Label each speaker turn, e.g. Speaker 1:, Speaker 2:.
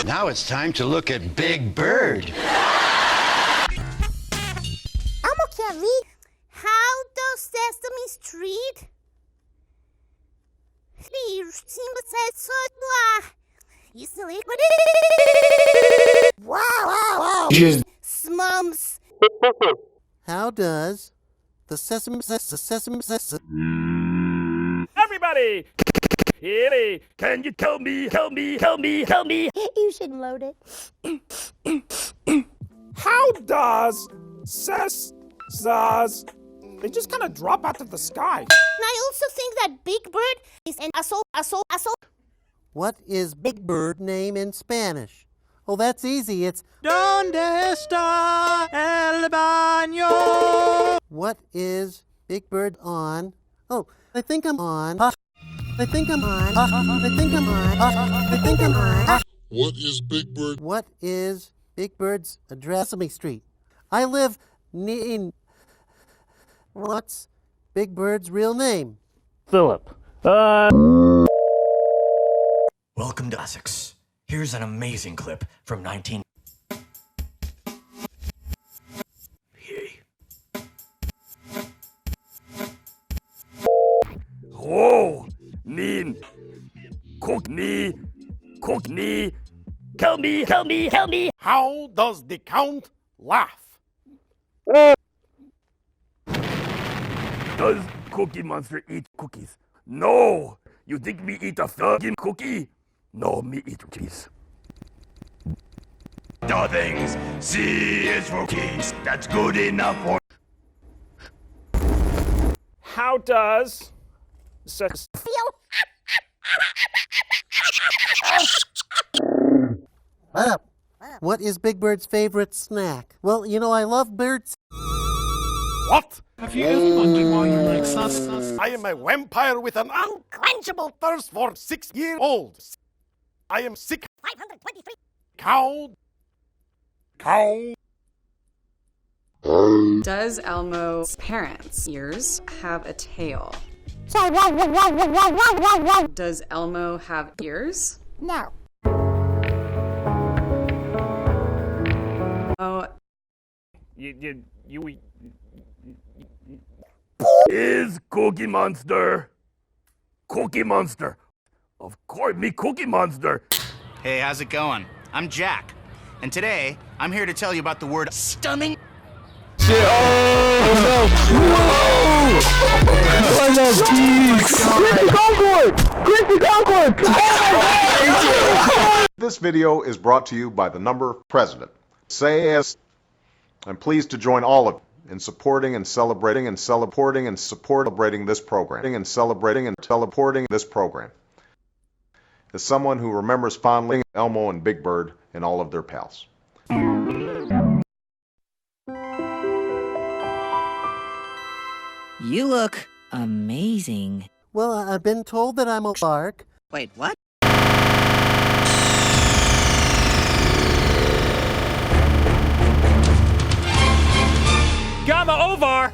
Speaker 1: Now it's time to look at Big Bird.
Speaker 2: Elmo can't read. How does Sesame Street? Wow. Smums.
Speaker 3: How does the Sesame
Speaker 4: Everybody! Hey, can you tell me?
Speaker 2: You should load it.
Speaker 4: How does they just kind of drop out of the sky?
Speaker 2: And I also think that Big Bird is an asshole.
Speaker 3: What is Big Bird name in Spanish? Oh, that's easy. It's ¿Dónde está el baño? What is Big Bird on? Oh, I think I'm on. I think I'm on. I think I'm on. I think I'm on.
Speaker 5: What is Big Bird?
Speaker 3: What is Big Bird's address? Sesame Street. I live in. What's Big Bird's real name?
Speaker 4: Philip.
Speaker 6: Welcome to Essex. Here's an amazing clip from 19...
Speaker 4: Oh, cook me. Help me. How does the Count laugh? Does Cookie Monster eat cookies? No. You think me eat a fucking cookie? No, me eat cookies. Nothing's C is for keys. That's good enough for... How does...
Speaker 3: What is Big Bird's favorite snack? Well, you know, I love birds.
Speaker 4: What?
Speaker 7: Have you ever wondered why you like sus?
Speaker 4: I am a vampire with an unquenchable thirst for 6-year-olds. I am sick.
Speaker 2: 523.
Speaker 4: Cow.
Speaker 8: Does Elmo's parents' ears have a tail? Does Elmo have ears?
Speaker 2: No.
Speaker 8: Oh,
Speaker 4: You is Cookie Monster. Cookie Monster. Of course, me Cookie Monster.
Speaker 9: Hey, how's it going? I'm Jack, and today I'm here to tell you about the word stunning.
Speaker 10: This video is brought to you by the number President. Say yes. I'm pleased to join all of you in supporting and celebrating this program. As someone who remembers fondly Elmo and Big Bird and all of their pals.
Speaker 11: You look amazing.
Speaker 3: Well, I've been told that I'm a lark.
Speaker 11: Wait, what?
Speaker 4: Gamma Ovar!